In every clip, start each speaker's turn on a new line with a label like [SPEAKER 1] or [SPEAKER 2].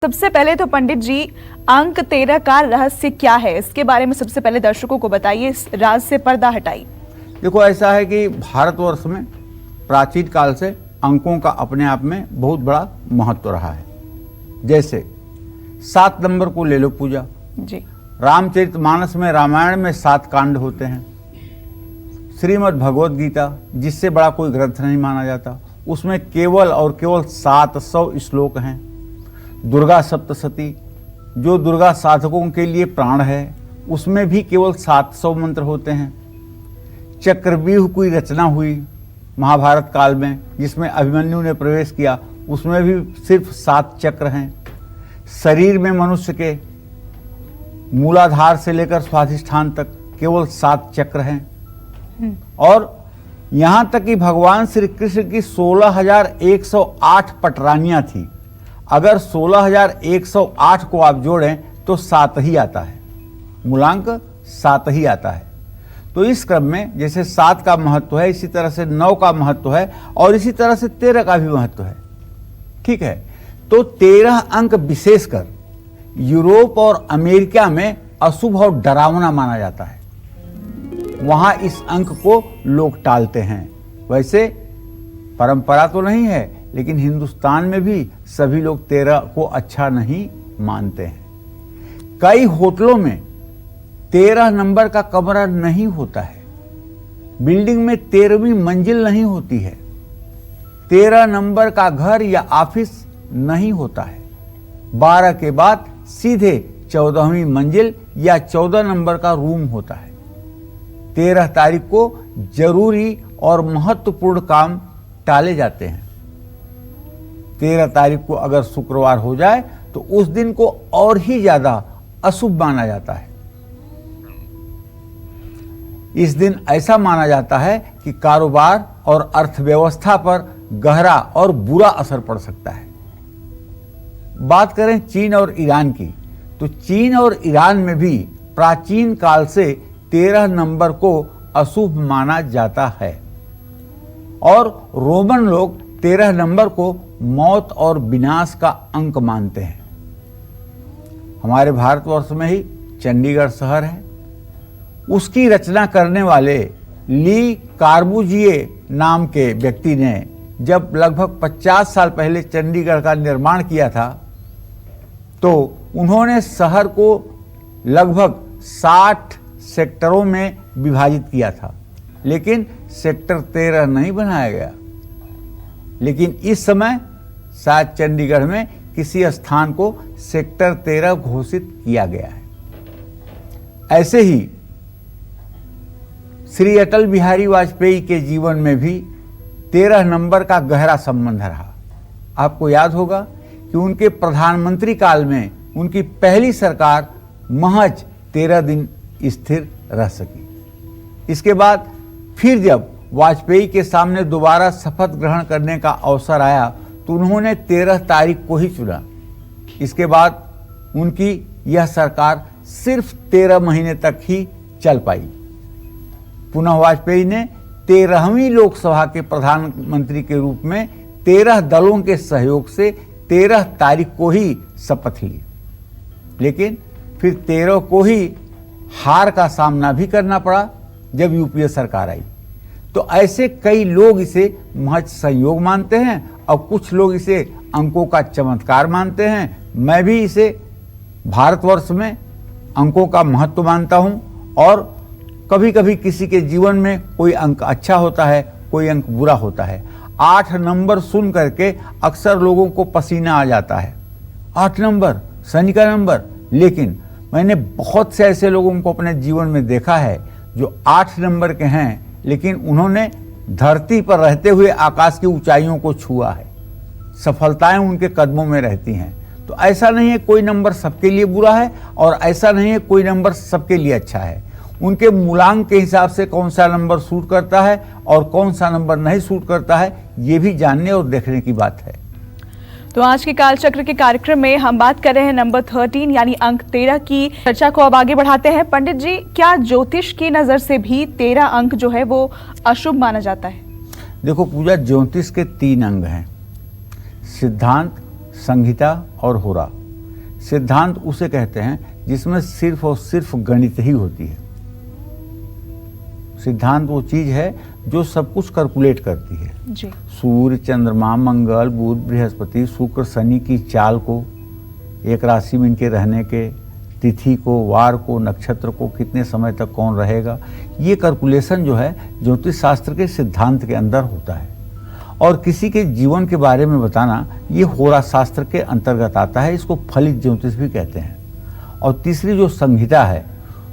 [SPEAKER 1] सबसे पहले तो पंडित जी, अंक 13 का रहस्य क्या है, इसके बारे में सबसे पहले दर्शकों को बताइए, इस राज से पर्दा हटाइए।
[SPEAKER 2] देखो, ऐसा है कि भारतवर्ष में प्राचीन काल से अंकों का अपने आप में बहुत बड़ा महत्व रहा है। जैसे 7 नंबर को ले लो पूजा
[SPEAKER 1] जी।
[SPEAKER 2] रामचरितमानस में, रामायण में 7 कांड होते हैं। श्रीमद् भगवद गीता, जिससे बड़ा कोई ग्रंथ नहीं माना जाता, उसमें केवल और केवल 700 श्लोक हैं। दुर्गा सप्तशती, जो दुर्गा साधकों के लिए प्राण है, उसमें भी केवल 700 मंत्र होते हैं। चक्रव्यूह की रचना हुई महाभारत काल में, जिसमें अभिमन्यु ने प्रवेश किया, उसमें भी सिर्फ 7 चक्र हैं। शरीर में मनुष्य के मूलाधार से लेकर स्वाधिष्ठान तक केवल 7 चक्र हैं। और यहाँ तक कि भगवान श्री कृष्ण की 16,108 पटरानियाँ थी। अगर 16,108 को आप जोड़ें तो 7 ही आता है, मूलांक 7 ही आता है। तो इस क्रम में जैसे 7 का महत्व है, इसी तरह से 9 का महत्व है और इसी तरह से 13 का भी महत्व है। ठीक है, तो 13 अंक विशेषकर यूरोप और अमेरिका में अशुभ और डरावना माना जाता है। वहां इस अंक को लोग टालते हैं। वैसे परंपरा तो नहीं है, लेकिन हिंदुस्तान में भी सभी लोग 13 को अच्छा नहीं मानते हैं। कई होटलों में 13 नंबर का कमरा नहीं होता है। बिल्डिंग में 13वीं मंजिल नहीं होती है। 13 नंबर का घर या ऑफिस नहीं होता है। 12 के बाद सीधे 14वीं मंजिल या 14 नंबर का रूम होता है। 13 तारीख को जरूरी और महत्वपूर्ण काम टाले जाते हैं। 13 तारीख को अगर शुक्रवार हो जाए तो उस दिन को और ही ज्यादा अशुभ माना जाता है। इस दिन ऐसा माना जाता है कि कारोबार और अर्थव्यवस्था पर गहरा और बुरा असर पड़ सकता है। बात करें चीन और ईरान की, तो चीन और ईरान में भी प्राचीन काल से 13 नंबर को अशुभ माना जाता है। और रोमन लोग 13 नंबर को मौत और विनाश का अंक मानते हैं। हमारे भारतवर्ष में ही चंडीगढ़ शहर है। उसकी रचना करने वाले ली कार्बुजिए नाम के व्यक्ति ने जब लगभग 50 साल पहले चंडीगढ़ का निर्माण किया था, तो उन्होंने शहर को लगभग 60 सेक्टरों में विभाजित किया था, लेकिन सेक्टर 13 नहीं बनाया गया। लेकिन इस समय शायद चंडीगढ़ में किसी स्थान को सेक्टर 13 घोषित किया गया है। ऐसे ही श्री अटल बिहारी वाजपेयी के जीवन में भी 13 नंबर का गहरा संबंध रहा। आपको याद होगा कि उनके प्रधानमंत्री काल में उनकी पहली सरकार महज 13 दिन स्थिर रह सकी। इसके बाद फिर जब वाजपेयी के सामने दोबारा शपथ ग्रहण करने का अवसर आया तो उन्होंने 13 तारीख को ही चुना। इसके बाद उनकी यह सरकार सिर्फ 13 महीने तक ही चल पाई। पुनः वाजपेयी ने 13वीं लोकसभा के प्रधानमंत्री के रूप में 13 दलों के सहयोग से 13 तारीख को ही शपथ ली। लेकिन फिर 13 को ही हार का सामना भी करना पड़ा जब यूपीए सरकार आई। तो ऐसे कई लोग इसे महज संयोग मानते हैं और कुछ लोग इसे अंकों का चमत्कार मानते हैं। मैं भी इसे भारतवर्ष में अंकों का महत्व मानता हूं। और कभी कभी किसी के जीवन में कोई अंक अच्छा होता है, कोई अंक बुरा होता है। 8 नंबर सुन करके अक्सर लोगों को पसीना आ जाता है। 8 नंबर, शनि का नंबर। लेकिन मैंने बहुत से ऐसे लोगों को अपने जीवन में देखा है जो 8 नंबर के हैं, लेकिन उन्होंने धरती पर रहते हुए आकाश की ऊंचाइयों को छुआ है। सफलताएं उनके कदमों में रहती हैं। तो ऐसा नहीं है कोई नंबर सबके लिए बुरा है और ऐसा नहीं है कोई नंबर सबके लिए अच्छा है। उनके मूलांक के हिसाब से कौन सा नंबर सूट करता है और कौन सा नंबर नहीं सूट करता है, ये भी जानने और देखने की बात है।
[SPEAKER 1] तो आज के कालचक्र के कार्यक्रम में हम बात कर रहे हैं नंबर 13 यानी अंक 13 की। चर्चा को अब आगे बढ़ाते हैं। पंडित जी, क्या ज्योतिष की नजर से भी 13 अंक जो है वो अशुभ माना जाता है?
[SPEAKER 2] देखो पूजा, ज्योतिष के 3 अंग हैं, सिद्धांत, संहिता और होरा। सिद्धांत उसे कहते हैं जिसमें सिर्फ और सिर्फ गणित ही होती है। सिद्धांत वो चीज है जो सब कुछ कैलकुलेट करती है।
[SPEAKER 1] जी।
[SPEAKER 2] सूर्य, चंद्रमा, मंगल, बुध, बृहस्पति, शुक्र, शनि की चाल को, एक राशि में इनके रहने के, तिथि को, वार को, नक्षत्र को, कितने समय तक कौन रहेगा, ये कैलकुलेशन जो है ज्योतिष शास्त्र के सिद्धांत के अंदर होता है। और किसी के जीवन के बारे में बताना ये होरा शास्त्र के अंतर्गत आता है। इसको फलित ज्योतिष भी कहते हैं। और तीसरी जो संहिता है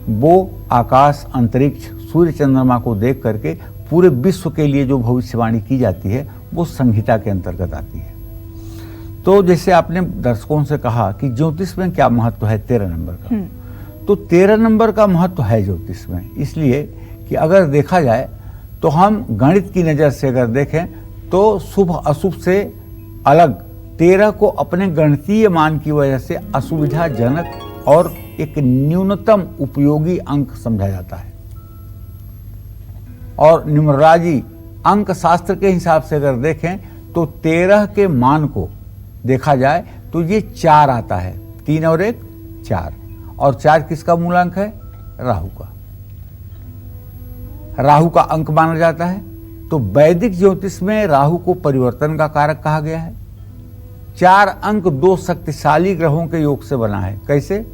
[SPEAKER 2] वो आकाश, अंतरिक्ष, सूर्य, चंद्रमा को देख करके पूरे विश्व के लिए जो भविष्यवाणी की जाती है वो संहिता के अंतर्गत आती है। तो जैसे आपने दर्शकों से कहा कि ज्योतिष में क्या महत्व है 13 नंबर का, तो 13 नंबर का महत्व है ज्योतिष में, इसलिए कि अगर देखा जाए तो हम गणित की नज़र से अगर देखें तो शुभ अशुभ से अलग 13 को अपने गणितीय मान की वजह से असुविधाजनक और एक न्यूनतम उपयोगी अंक समझा जाता है। और न्यूमरोलॉजी अंक शास्त्र के हिसाब से अगर देखें तो 13 के मान को देखा जाए तो ये 4 आता है, 3 और 1 4, और 4 किसका मूलांक है? राहु का। राहु का अंक माना जाता है। तो वैदिक ज्योतिष में राहु को परिवर्तन का कारक कहा गया है। 4 अंक 2 शक्तिशाली ग्रहों के योग से बना है। कैसे?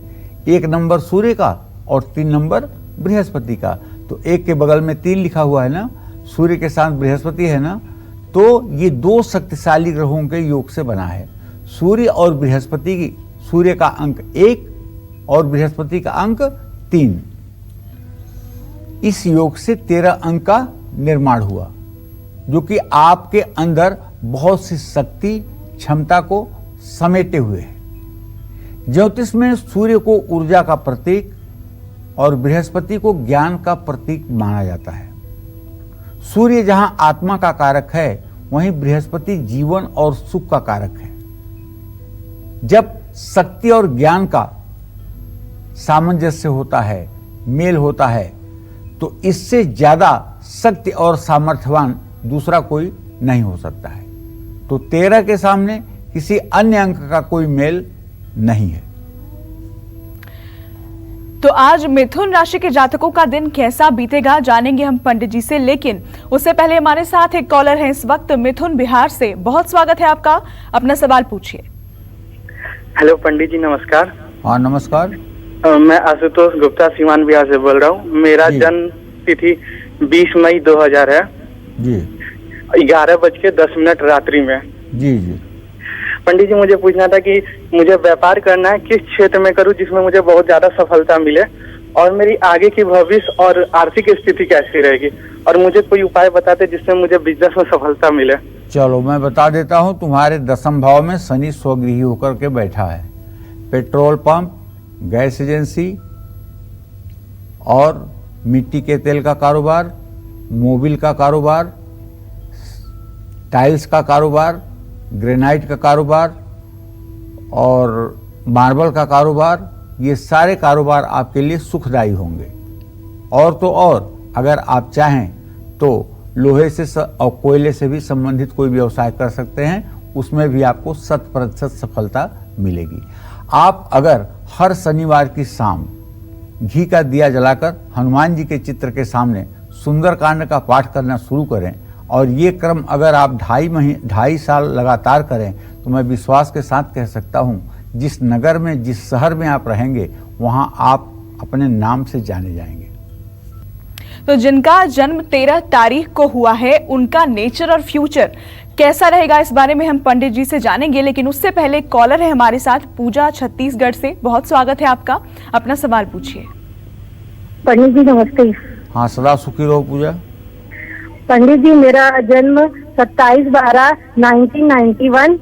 [SPEAKER 2] 1 नंबर सूर्य का और 3 नंबर बृहस्पति का। तो 1 के बगल में 3 लिखा हुआ है ना, सूर्य के साथ बृहस्पति है ना, तो ये 2 शक्तिशाली ग्रहों के योग से बना है। सूर्य और बृहस्पति की, सूर्य का अंक 1 और बृहस्पति का अंक 3, इस योग से 13 अंक का निर्माण हुआ, जो कि आपके अंदर बहुत सी शक्ति, क्षमता को समेटे हुए है। ज्योतिष में सूर्य को ऊर्जा का प्रतीक और बृहस्पति को ज्ञान का प्रतीक माना जाता है। सूर्य जहां आत्मा का कारक है, वहीं बृहस्पति जीवन और सुख का कारक है। जब शक्ति और ज्ञान का सामंजस्य होता है, मेल होता है, तो इससे ज्यादा शक्ति और सामर्थ्यवान दूसरा कोई नहीं हो सकता है। तो 13 के सामने किसी अन्य अंक का कोई मेल नहीं है।
[SPEAKER 1] तो आज मिथुन राशि के जातकों का दिन कैसा बीतेगा जानेंगे हम पंडित जी से, लेकिन उससे पहले हमारे साथ एक कॉलर है इस वक्त मिथुन बिहार से। बहुत स्वागत है आपका, अपना सवाल पूछिए।
[SPEAKER 3] हेलो पंडित जी, नमस्कार।
[SPEAKER 2] हाँ नमस्कार।
[SPEAKER 3] मैं आशुतोष गुप्ता सीवान बिहार से बोल रहा हूँ। मेरा जन्म तिथि 20 मई 2000 है
[SPEAKER 2] जी।
[SPEAKER 3] 11:10 रात्रि में।
[SPEAKER 2] जी जी।
[SPEAKER 3] पंडित जी, मुझे पूछना था कि मुझे व्यापार करना है, किस क्षेत्र में करूं जिसमें मुझे बहुत ज्यादा सफलता मिले, और मेरी आगे की भविष्य और आर्थिक स्थिति कैसी रहेगी, और मुझे कोई उपाय बताते जिससे मुझे बिजनेस में सफलता मिले।
[SPEAKER 2] चलो मैं बता देता हूं। तुम्हारे 10th भाव में शनि स्वगृही होकर के बैठा है। पेट्रोल पंप, गैस एजेंसी और मिट्टी के तेल का कारोबार, मोबिल का कारोबार, टाइल्स का कारोबार, ग्रेनाइट का कारोबार और मार्बल का कारोबार, ये सारे कारोबार आपके लिए सुखदायी होंगे। और तो और अगर आप चाहें तो लोहे से और कोयले से भी संबंधित कोई व्यवसाय कर सकते हैं, उसमें भी आपको 100% सफलता मिलेगी। आप अगर हर शनिवार की शाम घी का दिया जलाकर हनुमान जी के चित्र के सामने सुंदरकांड का पाठ करना शुरू करें, और ये क्रम अगर आप 2.5 साल लगातार करें, तो मैं विश्वास के साथ कह सकता हूँ जिस नगर में, जिस शहर में आप रहेंगे, वहाँ आप अपने नाम से जाने जाएंगे।
[SPEAKER 1] तो जिनका जन्म 13 तारीख को हुआ है, उनका नेचर और फ्यूचर कैसा रहेगा, इस बारे में हम पंडित जी से जानेंगे। लेकिन उससे पहले कॉलर है हमारे साथ पूजा छत्तीसगढ़ से। बहुत स्वागत है आपका, अपना सवाल पूछिए।
[SPEAKER 4] पंडित जी नमस्ते।
[SPEAKER 2] हाँ, सदा सुखी रहो पूजा।
[SPEAKER 4] पंडित जी, मेरा जन्म 27/12/1991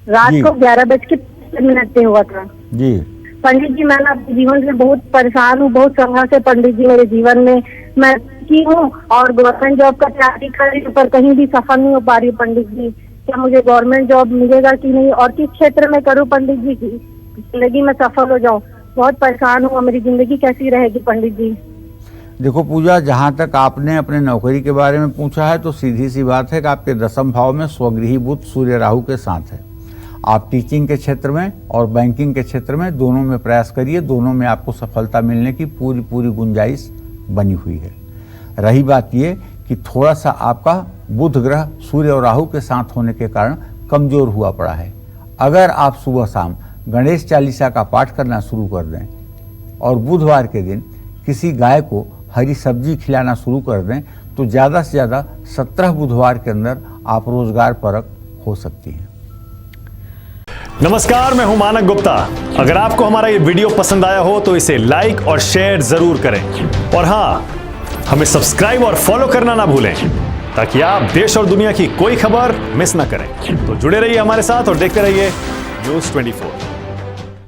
[SPEAKER 4] रात को 11:05 पे हुआ था।
[SPEAKER 2] जी
[SPEAKER 4] पंडित जी, मैं अपने जीवन से बहुत परेशान हूँ, बहुत संघर्ष है पंडित जी मेरे जीवन में। मैं की हूँ और गवर्नमेंट जॉब का तैयारी कर रही हूँ, पर कहीं भी सफल नहीं हो पा रही हूँ पंडित जी। क्या मुझे गवर्नमेंट जॉब मिलेगा कि नहीं, और किस क्षेत्र में करूँ पंडित जी, जिंदगी में सफल हो जाऊँ? बहुत परेशान हूँ, मेरी जिंदगी कैसी रहेगी पंडित जी?
[SPEAKER 2] देखो पूजा, जहाँ तक आपने अपने नौकरी के बारे में पूछा है, तो सीधी सी बात है कि आपके 10th भाव में स्वगृही बुध सूर्य राहु के साथ है। आप टीचिंग के क्षेत्र में और बैंकिंग के क्षेत्र में दोनों में प्रयास करिए, दोनों में आपको सफलता मिलने की पूरी पूरी गुंजाइश बनी हुई है। रही बात ये कि थोड़ा सा आपका बुध ग्रह सूर्य और राहु के साथ होने के कारण कमजोर हुआ पड़ा है। अगर आप सुबह शाम गणेश चालीसा का पाठ करना शुरू कर दें और बुधवार के दिन किसी गाय को हरी सब्जी खिलाना शुरू कर दें तो ज़्यादा से ज़्यादा 17 बुधवार के अंदर आप रोजगार परक हो सकती हैं।
[SPEAKER 5] नमस्कार, मैं हूं मानक गुप्ता। अगर आपको हमारा ये वीडियो पसंद आया हो तो इसे लाइक और शेयर जरूर करें और हाँ, हमें सब्सक्राइब और फॉलो करना ना भूलें ताकि आप देश और दुनिया की कोई खबर मिस ना करें। तो जुड़े रहिए हमारे साथ और देखते रहिए News 24।